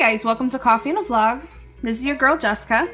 guys, welcome to Coffee and a Vlog. This is your girl Jessica.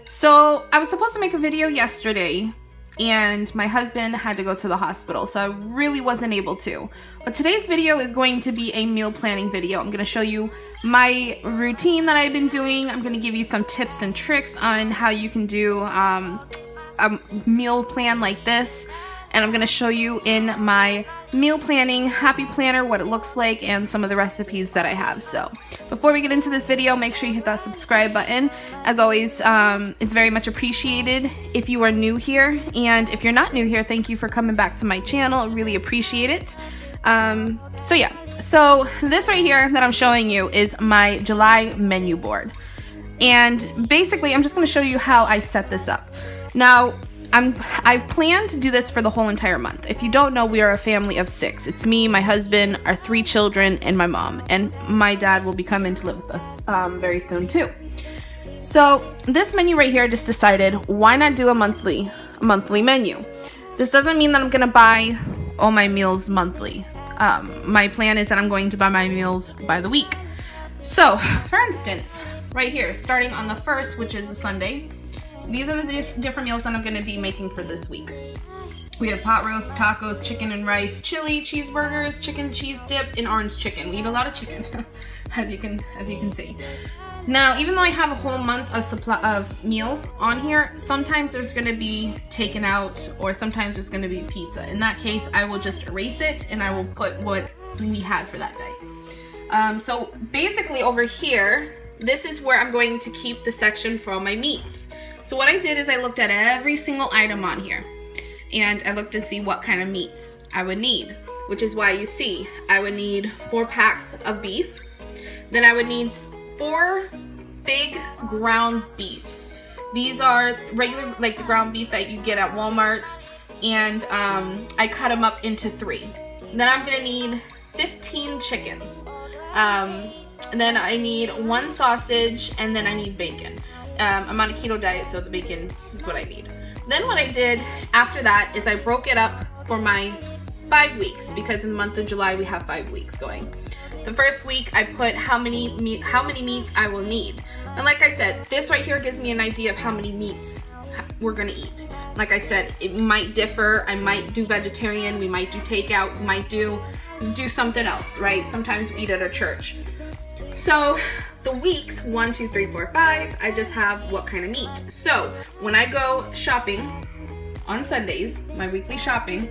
So I was supposed to make a video yesterday and my husband had to go to the hospital, so I really wasn't able to. But today's video is going to be a meal planning video. I'm going to show you my routine that I've been doing. I'm going to give you some tips and tricks on how you can do a meal plan like this. And I'm going to show you in my meal planning happy planner what it looks like and some of the recipes that I have. So before we get into this video, make sure you hit that subscribe button. As always, it's very much appreciated if you are new here, and if you're not new here, thank you for coming back to my channel. I really appreciate it. So this right here that I'm showing you is my July menu board, and basically I'm just going to show you how I set this up. Now I've planned to do this for the whole entire month. If you don't know, we are a family of 6. It's me, my husband, our 3 children, and my mom. And my dad will be coming to live with us very soon too. So this menu right here, just decided, why not do a monthly menu? This doesn't mean that I'm gonna buy all my meals monthly. My plan is that I'm going to buy my meals by the week. So for instance, right here, starting on the 1st, which is a Sunday, these are the different meals that I'm going to be making for this week. We have pot roast, tacos, chicken and rice, chili, cheeseburgers, chicken cheese dip, and orange chicken. We eat a lot of chicken, as you can see. Now, even though I have a whole month of meals on here, sometimes there's going to be taken out, or sometimes there's going to be pizza. In that case, I will just erase it and I will put what we had for that day. So basically over here, this is where I'm going to keep the section for all my meats. So what I did is I looked at every single item on here, and I looked to see what kind of meats I would need, which is why you see I would need 4 packs of beef. Then I would need 4 big ground beefs. These are regular, like the ground beef that you get at Walmart, and I cut them up into 3. Then I'm gonna need 15 chickens. And then I need 1 sausage, and then I need bacon. I'm on a keto diet, so the bacon is what I need. Then what I did after that is I broke it up for my 5 weeks, because in the month of July we have 5 weeks going. The first week I put how many meats I will need. And like I said, this right here gives me an idea of how many meats we're gonna eat. Like I said, it might differ. I might do vegetarian, we might do takeout, we might do something else, right? Sometimes we eat at our church. So the weeks 1, 2, 3, 4, 5, I just have what kind of meat. So when I go shopping on Sundays, my weekly shopping,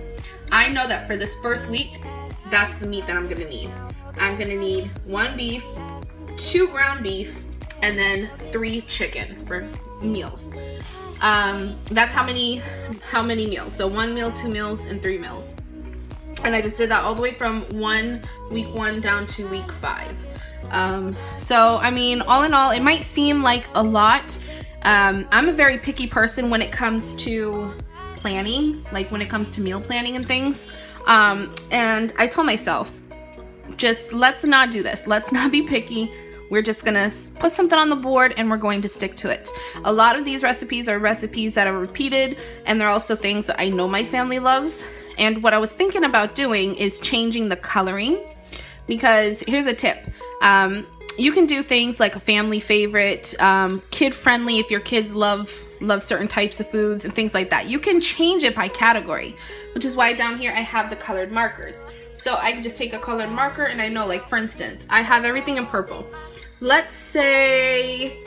I know that for this first week, that's the meat that I'm gonna need. I'm gonna need 1 beef, 2 ground beef, and then 3 chicken for meals. That's how many meals. So 1 meal, 2 meals, and 3 meals. And I just did that all the way from week 1 down to week 5. So I mean, all in all, it might seem like a lot. I'm a very picky person when it comes to planning, like when it comes to meal planning and things. And I told myself, just let's not do this. Let's not be picky. We're just gonna put something on the board and we're going to stick to it. A lot of these recipes are recipes that are repeated, and they're also things that I know my family loves. And what I was thinking about doing is changing the coloring, because here's a tip. You can do things like a family favorite, kid friendly if your kids love certain types of foods and things like that. You can change it by category, which is why down here I have the colored markers. So I can just take a colored marker and I know, like for instance, I have everything in purple. Let's say,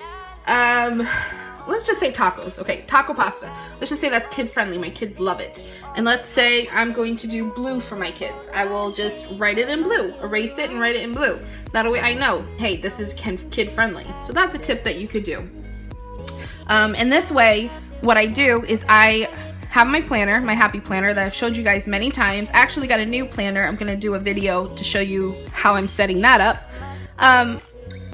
let's just say tacos. Okay, taco pasta. Let's just say that's kid friendly. My kids love it. And let's say I'm going to do blue for my kids. I will just write it in blue, erase it and write it in blue. That way I know, hey, this is kid friendly. So that's a tip that you could do. And this way, what I do is I have my planner, my happy planner that I've showed you guys many times. I actually got a new planner. I'm gonna do a video to show you how I'm setting that up.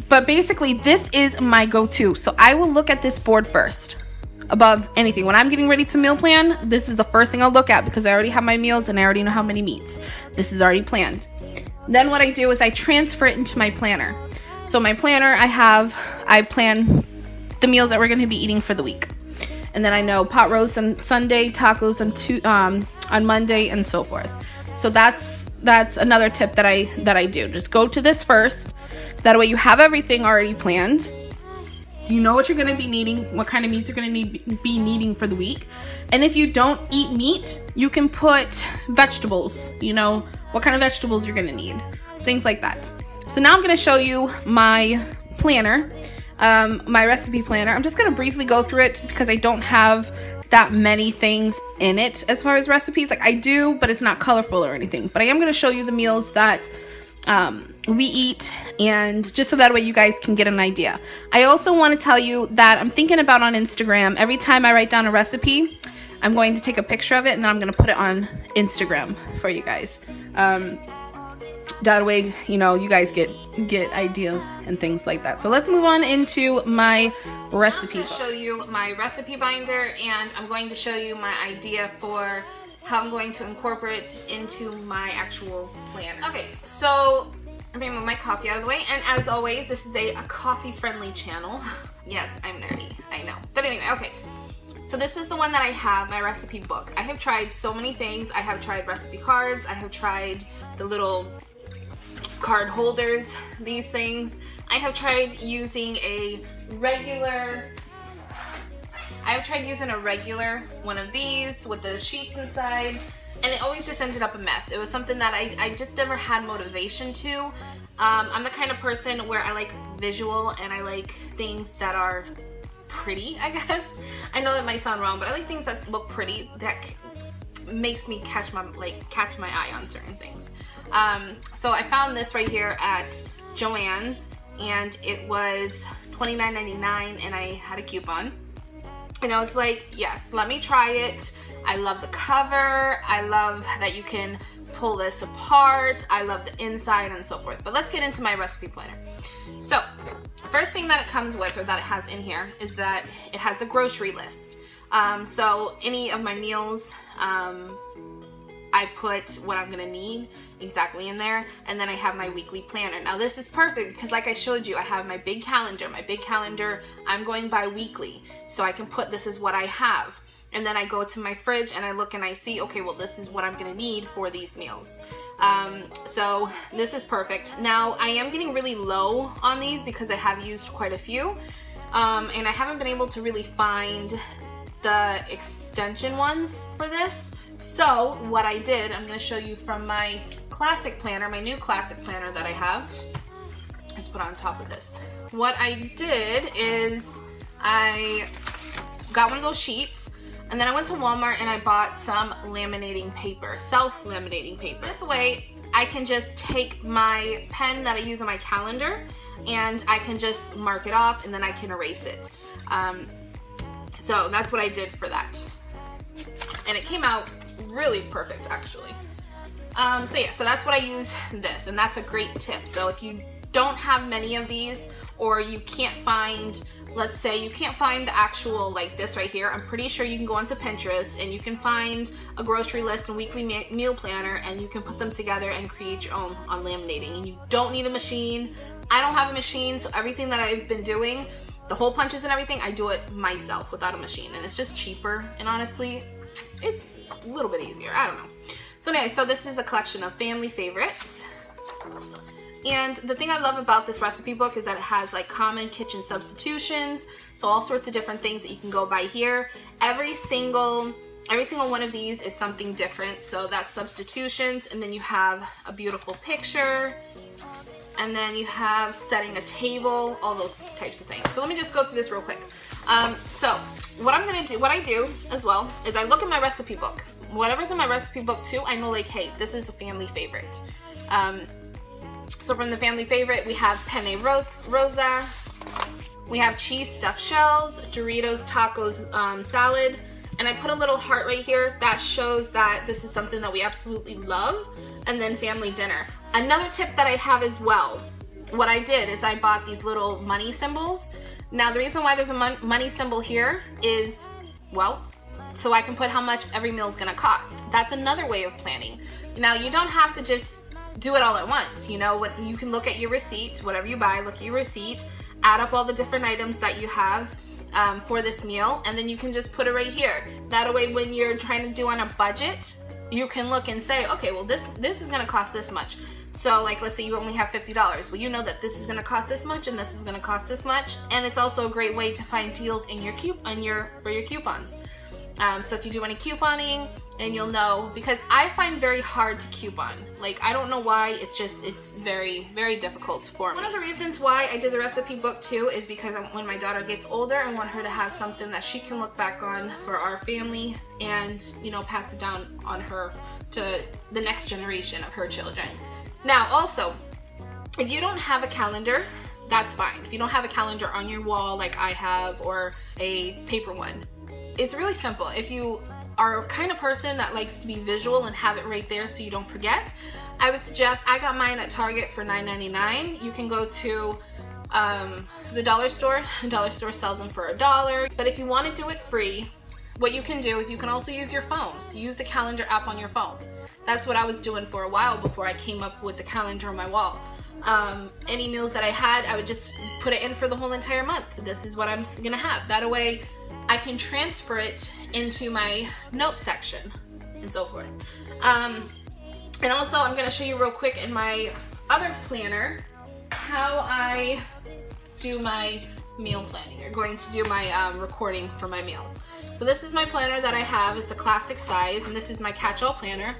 But basically this is my go-to. So I will look at this board first above anything. When I'm getting ready to meal plan, this is the first thing I'll look at, because I already have my meals and I already know how many meats. This is already planned. Then what I do is I transfer it into my planner. So my planner, I plan the meals that we're going to be eating for the week. And then I know pot roast on Sunday, tacos on Monday, and so forth. So that's another tip that I do. Just go to this first, That way you have everything already planned. You know what you're gonna be needing, what kind of meats you're gonna be needing for the week. And if you don't eat meat, you can put vegetables, you know, what kind of vegetables you're gonna need, things like that. So now I'm gonna show you my planner, my recipe planner. I'm just gonna briefly go through it just because I don't have that many things in it as far as recipes. Like I do, but it's not colorful or anything. But I am gonna show you the meals that we eat, and just so that way you guys can get an idea. I also want to tell you that I'm thinking about on Instagram, every time I write down a recipe, I'm going to take a picture of it and then I'm going to put it on Instagram for you guys. That way, you know, you guys get ideas and things like that. So let's move on into my recipe. I'm going to show you my recipe binder, and I'm going to show you my idea for how I'm going to incorporate it into my actual plan. Okay, so I'm gonna move my coffee out of the way, and as always, this is a coffee-friendly channel. Yes, I'm nerdy, I know. But anyway, okay. So this is the one that I have, my recipe book. I have tried so many things. I have tried recipe cards. I have tried the little card holders, these things. I have tried using a regular one of these with the sheets inside, and it always just ended up a mess. It was something that I just never had motivation to. I'm the kind of person where I like visual and I like things that are pretty, I guess. I know that might sound wrong, but I like things that look pretty, that makes me catch my eye on certain things. So I found this right here at Joann's, and it was $29.99, and I had a coupon. And I was like, yes, let me try it. I love the cover. I love that you can pull this apart. I love the inside and so forth. But let's get into my recipe planner. So, first thing that it comes with, or that it has in here, is that it has the grocery list. So any of my meals, I put what I'm gonna need exactly in there, and then I have my weekly planner. Now this is perfect because, like I showed you, I have my big calendar. My big calendar, I'm going by weekly, so I can put this is what I have. And then I go to my fridge and I look and I see, okay, well, this is what I'm gonna need for these meals. So this is perfect. Now I am getting really low on these because I have used quite a few, and I haven't been able to really find the extension ones for this. So what I did, I'm gonna show you from my classic planner, my new classic planner that I have. Let's put on top of this. What I did is I got one of those sheets, and then I went to Walmart and I bought some laminating paper, self-laminating paper. This way I can just take my pen that I use on my calendar and I can just mark it off, and then I can erase it. So that's what I did for that. And it came out really perfect, actually. So yeah, so that's what I use this, and that's a great tip. So if you don't have many of these, or you can't find, let's say you can't find the actual, like this right here, I'm pretty sure you can go onto Pinterest and you can find a grocery list and weekly meal planner, and you can put them together and create your own on laminating. And you don't need a machine. I don't have a machine, so everything that I've been doing, the hole punches and everything, I do it myself without a machine, and it's just cheaper, and honestly, it's a little bit easier. I don't know. So anyway, so this is a collection of family favorites. And the thing I love about this recipe book is that it has like common kitchen substitutions, so all sorts of different things that you can go by here. Every single one of these is something different, so that's substitutions, and then you have a beautiful picture, and then you have setting a table, all those types of things. So let me just go through this real quick. So what I do as well is I look at my recipe book. Whatever's in my recipe book too, I know like, hey, this is a family favorite. So from the family favorite, we have penne rosa, we have cheese stuffed shells, Doritos tacos salad, and I put a little heart right here that shows that this is something that we absolutely love, and then family dinner. Another tip that I have as well, what I did is I bought these little money symbols. Now the reason why there's a money symbol here is, well, so I can put how much every meal is gonna cost. That's another way of planning. Now you don't have to just do it all at once. You know what? You can look at your receipt, whatever you buy, look at your receipt, add up all the different items that you have for this meal, and then you can just put it right here. That way when you're trying to do on a budget, you can look and say, okay, well this is gonna cost this much. So like, let's say you only have $50. Well, you know that this is gonna cost this much and this is gonna cost this much. And it's also a great way to find deals in your for your coupons. So if you do any couponing, and you'll know, because I find very hard to coupon. Like, I don't know why, it's very, very difficult for me. One of the reasons why I did the recipe book too is because when my daughter gets older, I want her to have something that she can look back on for our family and, you know, pass it down on her to the next generation of her children. Now, also, if you don't have a calendar, that's fine. If you don't have a calendar on your wall like I have, or a paper one, it's really simple. If you are a kind of person that likes to be visual and have it right there so you don't forget, I would suggest, I got mine at Target for $9.99. You can go to the dollar store. The dollar store sells them for $1. But if you want to do it free, what you can do is you can also use your phone. So use the calendar app on your phone. That's what I was doing for a while before I came up with the calendar on my wall. Any meals that I had, I would just put it in for the whole entire month. This is what I'm gonna have. That way I can transfer it into my notes section and so forth. And also I'm gonna show you real quick in my other planner how I do my meal planning, or going to do my recording for my meals. So this is my planner that I have. It's a classic size, and this is my catch-all planner.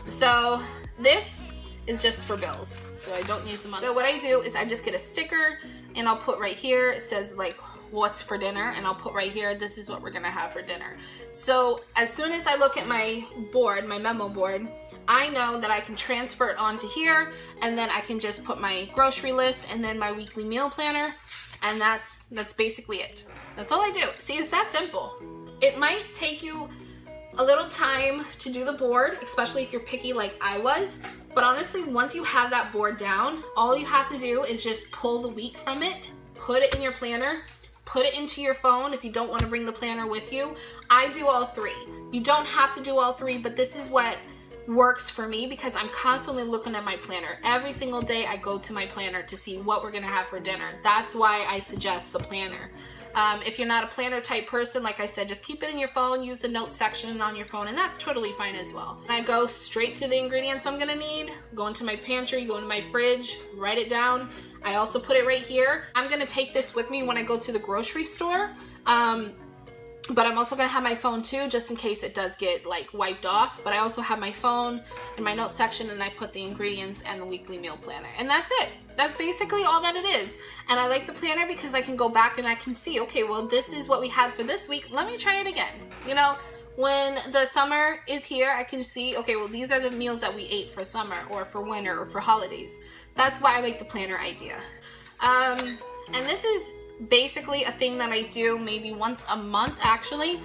So this is just for bills, so I don't use the money. So what I do is I just get a sticker and I'll put right here, it says like what's for dinner, and I'll put right here, this is what we're gonna have for dinner. So as soon as I look at my board, my memo board, I know that I can transfer it onto here, and then I can just put my grocery list and then my weekly meal planner, and that's basically it. That's all I do. See, it's that simple. It might take you a little time to do the board, especially if you're picky like I was, but honestly, once you have that board down, all you have to do is just pull the week from it, put it in your planner, put it into your phone if you don't want to bring the planner with you. I do all three. You don't have to do all three, but this is what works for me because I'm constantly looking at my planner. Every single day I go to my planner to see what we're gonna have for dinner. That's why I suggest the planner. If you're not a planner type person, like I said, just keep it in your phone, use the notes section on your phone, and that's totally fine as well. I go straight to the ingredients I'm gonna need, go into my pantry, go into my fridge, write it down. I also put it right here. I'm gonna take this with me when I go to the grocery store, but I'm also gonna have my phone too, just in case it does get like wiped off. But I also have my phone in my notes section, and I put the ingredients and the weekly meal planner, and that's it. That's basically all that it is. And I like the planner because I can go back and I can see, okay, well, this is what we had for this week. Let me try it again. You know, when the summer is here, I can see, okay, well, these are the meals that we ate for summer or for winter or for holidays. That's why I like the planner idea. And this is basically a thing that I do maybe once a month, actually.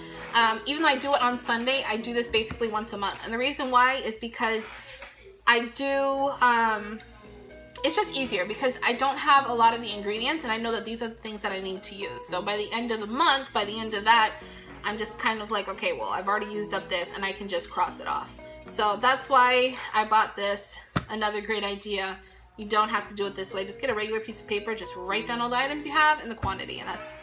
Even though I do it on Sunday, I do this basically once a month. And the reason why is because I do, it's just easier because I don't have a lot of the ingredients, and I know that these are the things that I need to use. So by the end of the month, by the end of that, I'm just kind of like, okay, well, I've already used up this, and I can just cross it off. So that's why I bought this. Another great idea. You don't have to do it this way. Just get a regular piece of paper, just write down all the items you have and the quantity, and that's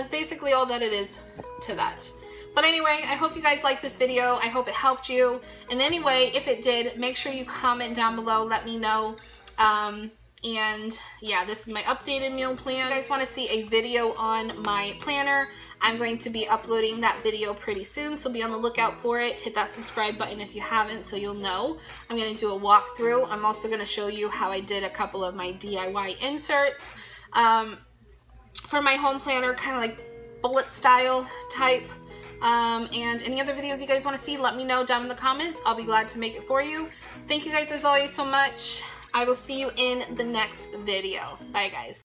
basically all that it is to that. But anyway, I hope you guys liked this video. I hope it helped you in any way. If it did, make sure you comment down below, let me know. And yeah, this is my updated meal plan. If you guys want to see a video on my planner, I'm going to be uploading that video pretty soon, so be on the lookout for it. Hit that subscribe button if you haven't so you'll know. I'm going to do a walkthrough. I'm also going to show you how I did a couple of my DIY inserts for my home planner, kind of like bullet style type. And any other videos you guys want to see, let me know down in the comments. I'll be glad to make it for you. Thank you guys as always so much. I will see you in the next video. Bye guys.